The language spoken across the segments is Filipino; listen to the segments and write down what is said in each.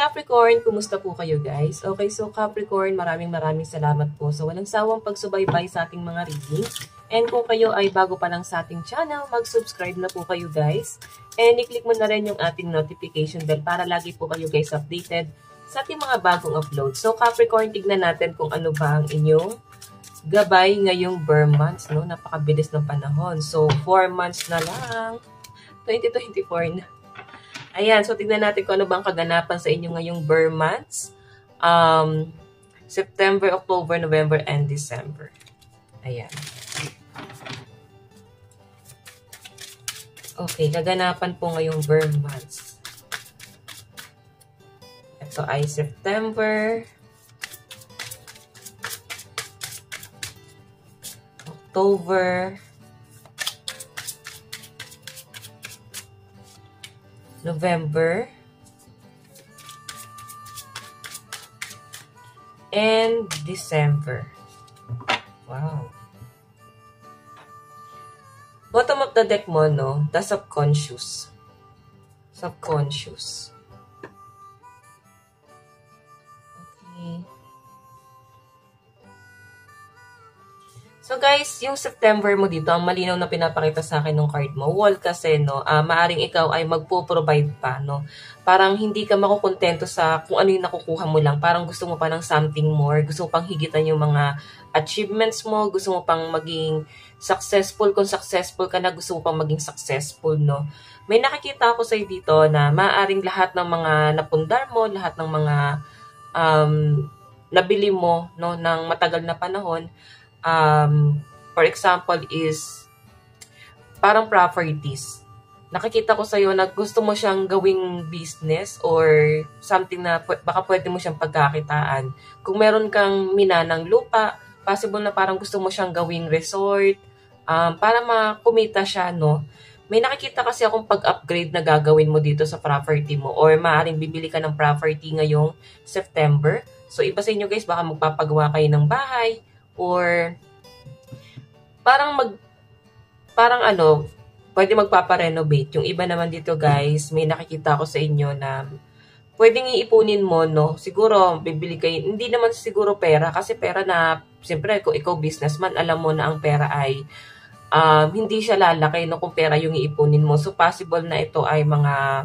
Capricorn, kumusta po kayo guys? Okay, so Capricorn, maraming salamat po sa walang sawang pagsubaybay sa ating mga reading. And kung kayo ay bago pa lang sa ating channel, mag-subscribe na po kayo guys. And i-click mo na rin yung ating notification bell para lagi po kayo guys updated sa ating mga bagong upload. So Capricorn, tignan natin kung ano ba ang inyong gabay ngayong Burr months, no? Napakabilis ng panahon. So 4 months na lang. 2024 na. Ayan, so tignan natin kung ano bang kaganapan sa inyo ngayong Burr months. September, October, November, and December. Ayan. Okay, kaganapan po ngayong Burr months. Ito ay September, October, November, and December. Wow. Bottom of the deck mo, no? The subconscious. Subconscious. Okay. So guys, yung September mo dito, ang malinaw na pinapakita sa akin ng card mo, wall kasi, no, maaring ikaw ay magpo-provide pa, no. Parang hindi ka makukontento sa kung ano yung nakukuha mo lang. Parang gusto mo pa ng something more, gusto mo pang higitan yung mga achievements mo, gusto mo pang maging successful. Kung successful ka na, gusto mo pang maging successful, no. May nakikita ako sa'yo dito na maaring lahat ng mga napundar mo, lahat ng mga nabili mo, no, ng matagal na panahon, for example is parang properties. Nakikita ko sa'yo na gusto mo siyang gawing business or something na baka pwede mo siyang pagkakitaan. Kung meron kang mina ng lupa, possible na parang gusto mo siyang gawing resort para makumita siya, no? May nakikita kasi akong pag-upgrade na gagawin mo dito sa property mo or maaaring bibili ka ng property ngayong September. So iba sa inyo guys, baka magpapagawa kayo ng bahay or parang pwede magpapa-renovate. Yung iba naman dito guys, may nakikita ko sa inyo na pwedeng iipunin mo, no? Siguro, bibili kayo, hindi naman siguro pera, kasi pera na, siyempre, kung ikaw businessman, alam mo na ang pera ay hindi siya lalaki, no? Kung pera yung iipunin mo. So, possible na ito ay mga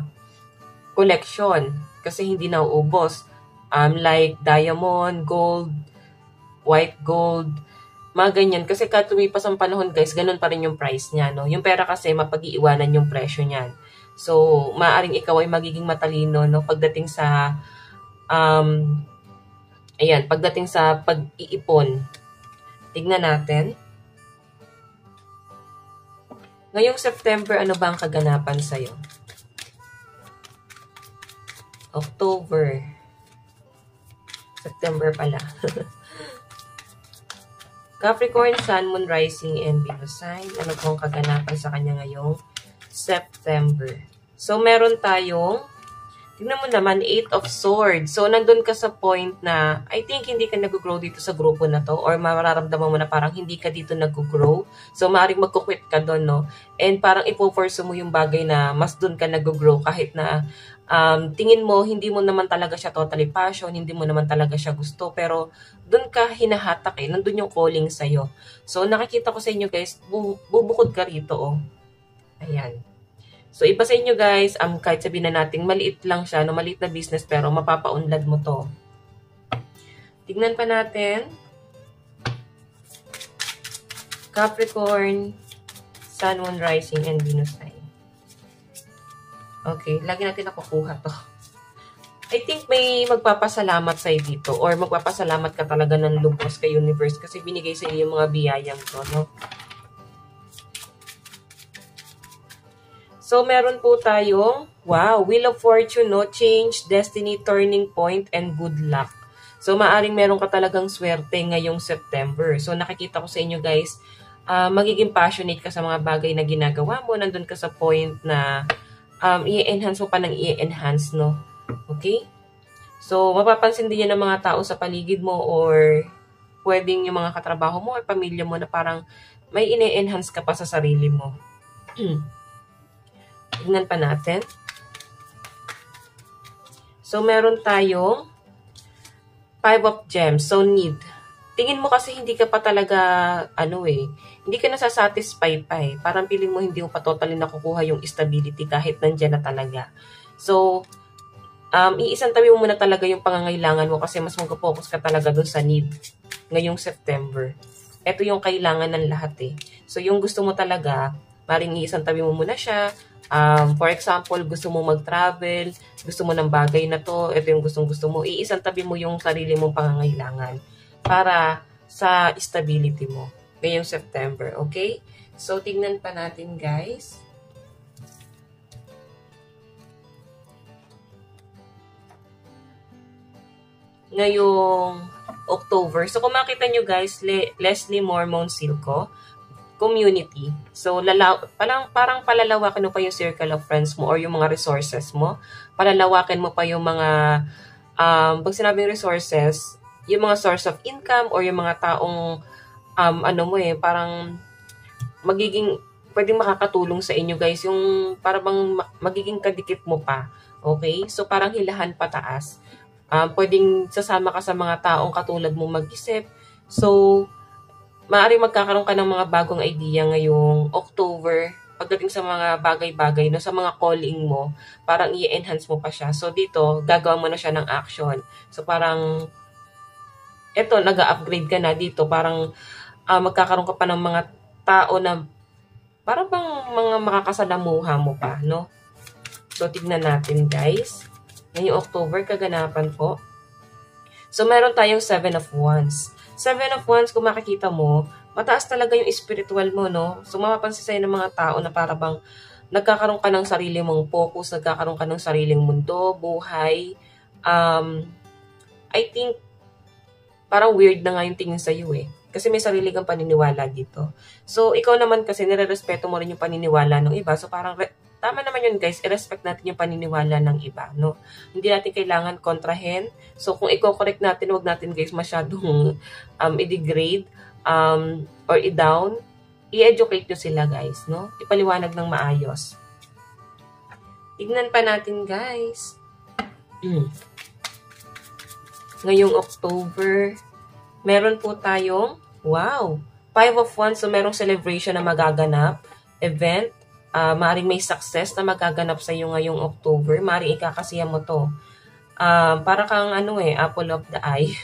collection, kasi hindi nauubos. Like diamond, gold, white gold, mga ganyan. Kasi kahit tumipas ang panahon guys, ganun pa rin yung price niya, no? Yung pera kasi, mapag-iiwanan yung presyo niyan. So, maaaring ikaw ay magiging matalino, no? Pagdating sa, pagdating sa pag-iipon. Tignan natin. Ngayong September, ano ba ang kaganapan sa'yo? October. September pala. Capricorn, Sun, Moon, Rising, and Venus sign. Ano pong kaganapan sa kanya ngayong September? So, meron tayong, tignan mo naman, 8 of Swords. So, nandun ka sa point na, I think, hindi ka nag-grow dito sa grupo na to or mararamdaman mo na parang hindi ka dito nag-grow. So, maaaring magkukwit ka doon, no? And parang ipo-force mo yung bagay na mas doon ka nag-grow kahit na tingin mo, hindi mo naman talaga siya totally passion, hindi mo naman talaga siya gusto, pero doon ka hinahatak eh, nandun yung calling sa'yo. So, nakikita ko sa inyo guys, bubukod ka rito, oh. Ayan. So, iba sa inyo guys, kahit sabihin na natin, maliit lang siya, no, maliit na business, pero mapapaunlad mo to. Tignan pa natin. Capricorn, Sun, Moon, Rising, and Venus sign. Okay, lagi natin nakukuha to. I think may magpapasalamat sa'yo dito or magpapasalamat ka talaga ng lubos kay universe kasi binigay sa iyo yung mga biyayang to, no? So, meron po tayong, wow, Wheel of Fortune, no? Change, Destiny, Turning Point, and Good Luck. So, maaring meron ka talagang swerte ngayong September. So, nakikita ko sa inyo guys, magiging passionate ka sa mga bagay na ginagawa mo. Nandun ka sa point na i-enhance mo pa ng i-enhance, no? Okay? So, mapapansin din yan ng mga tao sa paligid mo or pwedeng yung mga katrabaho mo or pamilya mo na parang may ine-enhance ka pa sa sarili mo. Tignan pa natin. So, meron tayong 5 of gems. So, need. Tingin mo kasi hindi ka pa talaga, hindi ka nasasatisfy pa eh. Parang feeling mo hindi mo pa totally nakukuha yung stability kahit nandyan na talaga. So, iisang tabi mo muna talaga yung pangangailangan mo kasi mas mag-focus ka talaga dun sa need ngayong September. Ito yung kailangan ng lahat eh. So, yung gusto mo talaga, maring iisang tabi mo muna siya. For example, gusto mo mag-travel, gusto mo ng bagay na to, ito yung gustong-gusto mo, iisang tabi mo yung sarili mong pangangailangan para sa stability mo ngayong September, okay? So, tingnan pa natin, guys. Ngayong October. So, kung makita nyo, guys, Leslie Mormon Silco, community. So, parang palalawakin mo pa yung circle of friends mo or yung mga resources mo. Palalawakin mo pa yung mga, pag sinabing resources, yung mga source of income or yung mga taong, parang pwedeng makakatulong sa inyo, guys. Yung parang magiging kadikit mo pa. Okay? So, parang hilahan pataas. Pwedeng sasama ka sa mga taong katulad mo mag-isip. So, maaaring magkakaroon ka ng mga bagong idea ngayong October pagdating sa mga bagay-bagay, no, sa mga calling mo, parang i-enhance mo pa siya. So, dito, gagawa mo na siya ng action. So, parang, eto, nag-upgrade ka na dito. Parang, magkakaroon ka pa ng mga tao na parang bang mga makakasalamuha mo pa, no? So, tignan natin, guys. Ngayong October, kaganapan po. So, meron tayong 7 of Wands. 7 of Wands, kung makikita mo, mataas talaga yung spiritual mo, no? So, mapapansin sa'yo ng mga tao na para bang nagkakaroon ka ng sarili mong focus, nagkakaroon ka ng sariling mundo, buhay. I think, parang weird na nga yung tingin sa'yo eh. Kasi may sarili kang paniniwala dito. So, ikaw naman kasi nire-respeto mo rin yung paniniwala ng iba. So, parang tama naman yun, guys. I-respect natin yung paniniwala ng iba, no? Hindi natin kailangan kontrahen. So, kung i-correct natin, huwag natin, guys, masyadong i-degrade or i-down. I-educate nyo sila, guys, no? Ipaliwanag ng maayos. Tignan pa natin, guys. Ngayong October, meron po tayong, 5 of Wands. So, merong celebration na magaganap, event. Maaring may success na magaganap sa iyo ngayong October. Maaring ikakasiya mo to. Para kang apple of the eye.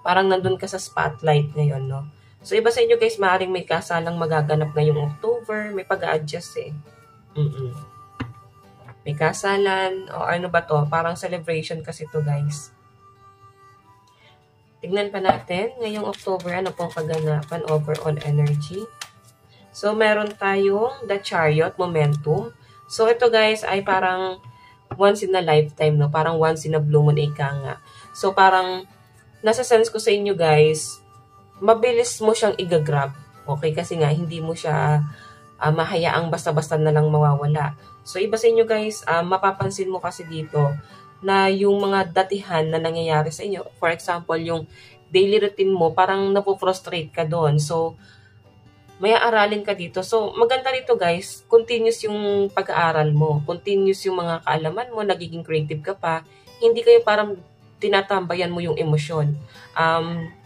Parang nandun ka sa spotlight ngayon, no? So, iba sa inyo, guys, maaring may kasalang magaganap ngayong October. May pag-a-adjust eh. May kasalan. O ano ba to? Parang celebration kasi to, guys. Tignan pa natin. Ngayong October, ano pong kaganapan? Overall energy. So, meron tayong The Chariot, Momentum. So, ito guys ay parang once in a lifetime, no? Parang once in a blue moon, ika nga. So, parang nasa sense ko sa inyo guys, mabilis mo siyang i-grab. Okay? Kasi nga, hindi mo siya mahayaang basta-basta na lang mawawala. So, iba sa inyo guys, mapapansin mo kasi dito na yung mga datihan na nangyayari sa inyo, for example, yung daily routine mo, parang napofrustrate ka doon. So, may aaralin ka dito. So, maganda rito guys, continuous yung pag-aaral mo. Continuous yung mga kaalaman mo, nagiging creative ka pa. Hindi kayo parang tinatambayan mo yung emosyon.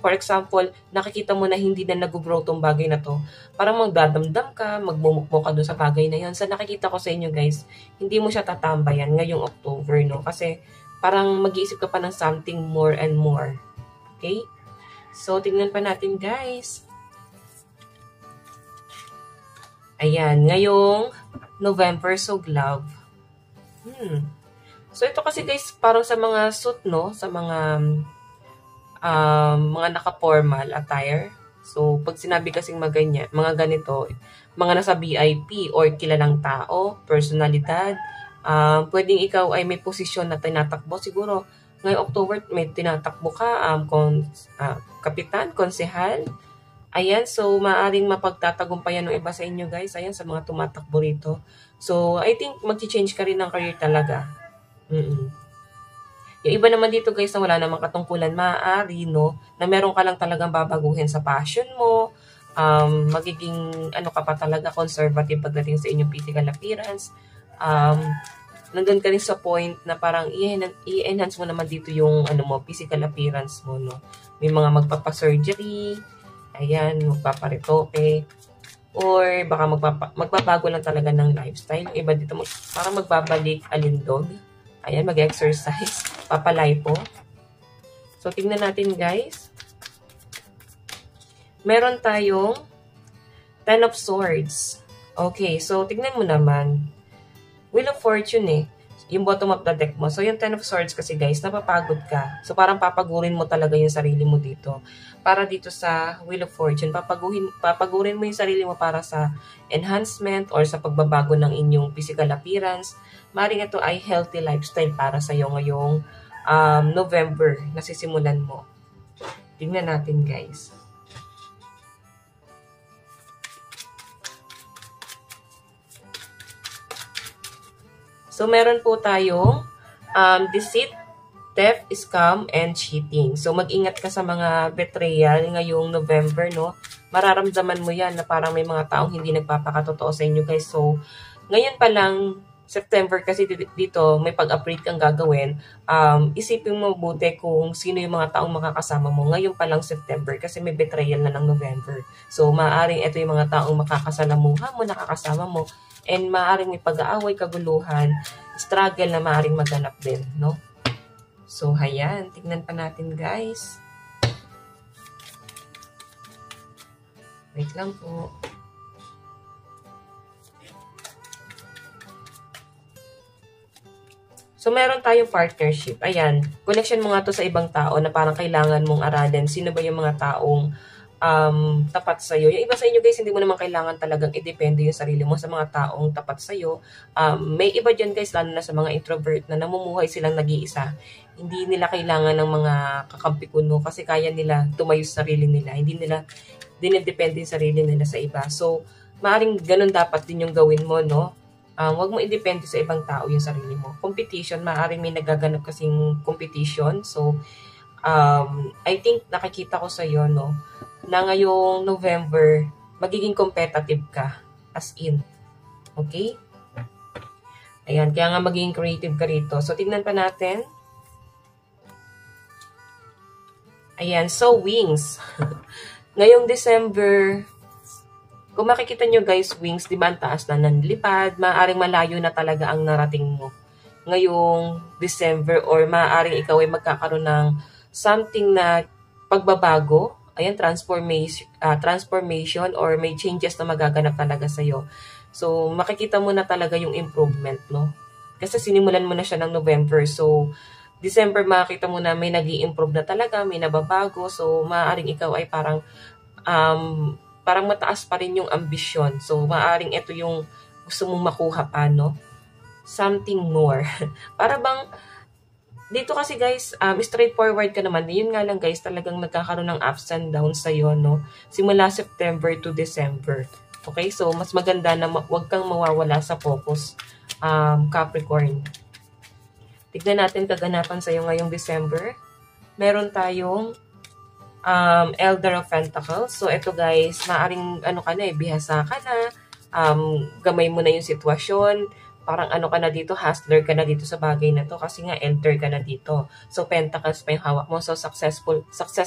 For example, nakikita mo na hindi na nag-grow tong bagay na to. Parang magdadamdam ka, magmumukmo ka doon sa bagay na yun. So, nakikita ko sa inyo guys, hindi mo siya tatambayan ngayong October, no? Kasi parang mag-iisip ka pa ng something more and more. Okay? So, tingnan pa natin guys. Ayan, ngayong November, so glove. So, ito kasi guys, parang sa mga suit, no? Sa mga naka-formal attire. So, pag sinabi kasing mga ganito, mga nasa VIP or kilalang tao, personalidad, pwedeng ikaw ay may posisyon na tinatakbo. Siguro, ngayong October, may tinatakbo ka, kapitan, konsehal. Ayan, so maaring mapagtatagumpayan ng iba sa inyo guys. Ayan, sa mga tumatakbo rito. So, I think mag-change ka rin ng career talaga. Yung iba naman dito guys na wala namang katungkulan, maaari, no? Na meron ka lang talagang babaguhin sa passion mo. Magiging, ka pa talaga, conservative pagdating sa inyong physical appearance. nandun ka rin sa point na parang i-enhance mo naman dito yung ano mo, physical appearance mo, no? May mga magpapa-surgery, ayan, magpaparetoke, or baka magbabago lang talaga ng lifestyle. Yung iba dito, parang magbabalik alindog. Ayan, mag-exercise, papalipo. So, tingnan natin, guys. Meron tayong 10 of Swords. Okay, so tingnan mo naman. Wheel of Fortune eh. Yung bottom of the deck mo. So, yung 10 of Swords kasi guys, napapagod ka. So, parang papagurin mo talaga yung sarili mo dito. Para dito sa Wheel of Fortune, papagurin mo yung sarili mo para sa enhancement or sa pagbabago ng inyong physical appearance. Maring ito ay healthy lifestyle para sa iyo ngayong November na sisimulan mo. Tingnan natin guys. So, meron po tayong deceit, theft, scam, and cheating. So, mag-ingat ka sa mga betrayal ngayong November, no? Mararamdaman mo yan na parang may mga taong hindi nagpapakatotoo sa inyo, guys. So, ngayon pa lang, September, kasi dito, may pag-upgrade kang gagawin. Isipin mo buti kung sino yung mga taong makakasama mo. Ngayon pa lang September, kasi may betrayal na ng November. So, maaaring ito yung mga taong makakasalamuha mo, nakakasama mo, and maaaring may pag-aaway, kaguluhan, struggle na maaaring maganap din, no? So, hayan. Tignan pa natin, guys. Wait lang po. So, meron tayong partnership. Ayan. Connection mo nga to sa ibang tao na parang kailangan mong aralin. Sino ba yung mga taong tapat sa'yo. Yung iba sa inyo guys, hindi mo naman kailangan talagang i-depende yung sarili mo sa mga taong tapat sa'yo. May iba dyan guys, lalo na sa mga introvert na namumuhay silang nag-iisa. Hindi nila kailangan ng mga kakampi kuno kasi kaya nila tumayo sa sarili nila. Hindi nila dinidepende yung sarili nila sa iba. So, maaring ganun dapat din yung gawin mo, no? Huwag mo i-depende sa ibang tao yung sarili mo. Competition, maaring may nagaganap kasing competition. So, I think nakikita ko sa'yo, no? Na ngayong November, magiging competitive ka. As in. Okay? Ayan, kaya nga magiging creative ka rito. So, tignan pa natin. Ayan, so wings. Ngayong December, kung makikita nyo guys, wings, di ba ang taas na nanlipad, maaaring malayo na talaga ang narating mo. Ngayong December, or maaaring ikaw ay magkakaroon ng something na pagbabago, ayan, transformation or may changes na magaganap talaga sa'yo. So, makikita mo na talaga yung improvement, no? Kasi sinimulan mo na siya ng November. So, December, makikita mo na may nag-i-improve na talaga, may nababago. So, maaaring ikaw ay parang mataas pa rin yung ambisyon. So, maaaring ito yung gusto mong makuha pa, no? Something more. Para bang, dito kasi guys, straightforward ka naman. Yun nga lang guys, talagang nagkakaroon ng ups and downs sa'yo, no? Simula September to December. Okay? So, mas maganda na wag kang mawawala sa focus, Capricorn. Tignan natin kaganapan sa'yo ngayong December. Meron tayong Elder of Pentacles. So, ito guys, maaring ano ka na bihasa ka na, gamay mo na yung sitwasyon, parang ano ka na dito, hustler ka na dito sa bagay na to kasi nga elder ka na dito. So, pentacles pa yung hawak mo. So, success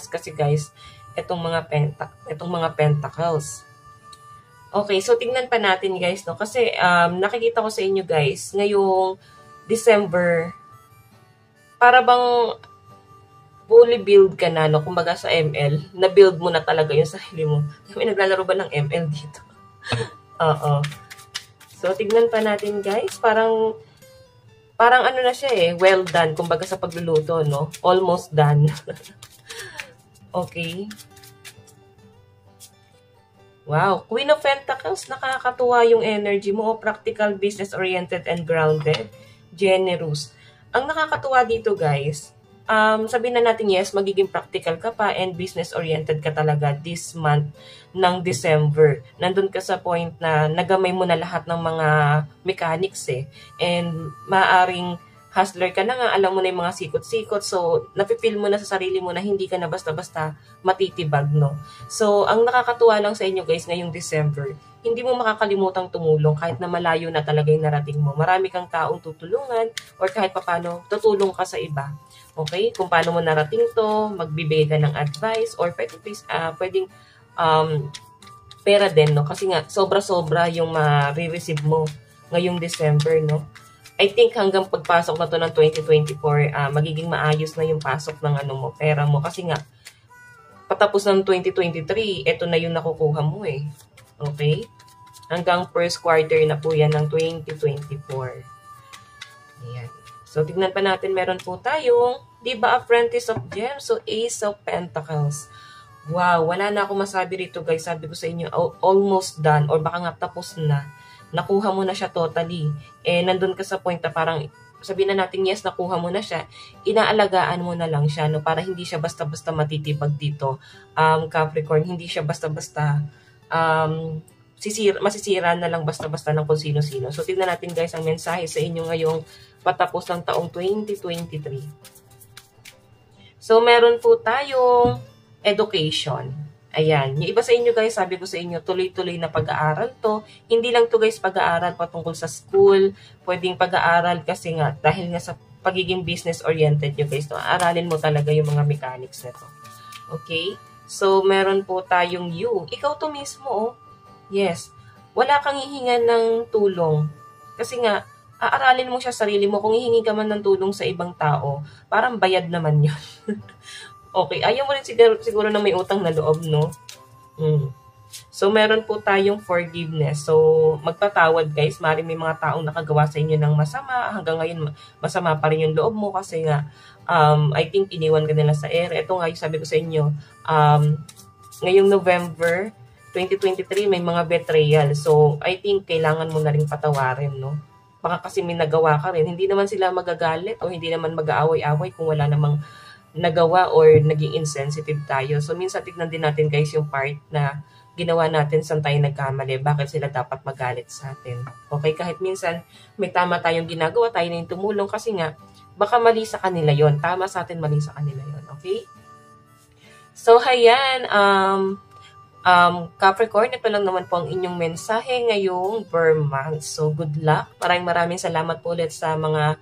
kasi guys, itong mga pentacles. Okay, so tingnan pa natin guys, no? Kasi nakikita ko sa inyo guys, ngayong December, para bang fully build ka na, no? Kumbaga sa ML, na-build mo na talaga yung sarili mo. May naglalaro ba ng ML dito? Oo. So, tignan pa natin guys. Parang ano na siya well done. Kumbaga sa pagluluto, no? Almost done. Okay. Wow. Queen of Pentacles. Nakakatuwa yung energy mo. Practical, business-oriented, and grounded. Generous. Ang nakakatuwa dito guys, sabihin na natin yes, magiging practical ka pa and business-oriented ka talaga this month ng December. Nandun ka sa point na nagamay mo na lahat ng mga mechanics And maaaring hustler ka na nga, alam mo na yung mga sikot-sikot. So, napipil mo na sa sarili mo na hindi ka na basta-basta matitibag, no? So, ang nakakatuwa lang sa inyo guys ngayong December, hindi mo makakalimutang tumulong kahit na malayo na talaga yung narating mo. Marami kang taong tutulungan or kahit papano tutulong ka sa iba. Okay? Kung paano mo narating to, magbibigay ka ng advice or pwedeng pera din, no? Kasi nga, sobra-sobra yung ma-receive mo ngayong December, no? I think hanggang pagpasok na to ng 2024, magiging maayos na yung pasok ng pera mo. Kasi nga, patapos ng 2023, ito na yung nakukuha mo eh. Okay? Hanggang first quarter na po yan ng 2024. Ayan. So, tignan pa natin, meron po tayong, di ba, Apprentice of Gems? So, Ace of Pentacles. Wow, wala na ako masabi rito guys. Sabi ko sa inyo, almost done or baka nga tapos na. Nakuha mo na siya totally. Nandun ka sa point na parang sabihin na natin yes, nakuha mo na siya. Inaalagaan mo na lang siya, no? Para hindi siya basta-basta matitipag dito. Capricorn, hindi siya basta-basta masisira na lang basta-basta ng kung sino-sino. So, tignan natin guys ang mensahe sa inyo ngayong patapos ng taong 2023. So, meron po tayong education. Ayan. Yung iba sa inyo guys, sabi ko sa inyo, tuloy-tuloy na pag-aaral to. Hindi lang to guys pag-aaral patungkol sa school. Pwedeng pag-aaral kasi nga, dahil nga sa pagiging business-oriented nyo guys, no, aralin mo talaga yung mga mechanics na to. Okay? So, meron po tayong you. Ikaw to mismo, oh. Yes. Wala kang hihingan ng tulong. Kasi nga, aaralin mo siya sarili mo. Kung hihingi ka man ng tulong sa ibang tao, parang bayad naman yun. Okay, ayaw mo rin siguro na may utang na loob, no? So, meron po tayong forgiveness. So, magpatawad guys. Maaaring may mga taong nakagawa sa inyo ng masama. Hanggang ngayon, masama pa rin yung loob mo kasi nga, I think iniwan ka nila sa air. Ito nga yung sabi ko sa inyo, ngayong November 2023, may mga betrayal. So, I think kailangan mo na rin patawarin, no? Baka kasi may nagawa ka rin. Hindi naman sila magagalit o hindi naman mag-aaway-away kung wala namang nagawa or naging insensitive tayo. So, minsan tignan din natin guys yung part na ginawa natin saan tayo nagkamali. Bakit sila dapat magalit sa atin? Okay, kahit minsan may tama tayong ginagawa, tayo na yung tumulong kasi nga, baka mali sa kanila yon. Tama sa atin, mali sa kanila yon. Okay? So, hayan, Capricorn, ito lang naman po ang inyong mensahe ngayong month. So, good luck. Maraming salamat po ulit sa mga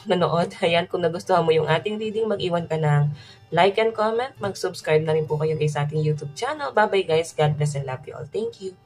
nanood. Ayan, kung nagustuhan mo yung ating reading, mag-iwan ka ng like and comment. Mag-subscribe na rin po kayo guys sa ating YouTube channel. Bye-bye guys. God bless and love you all. Thank you.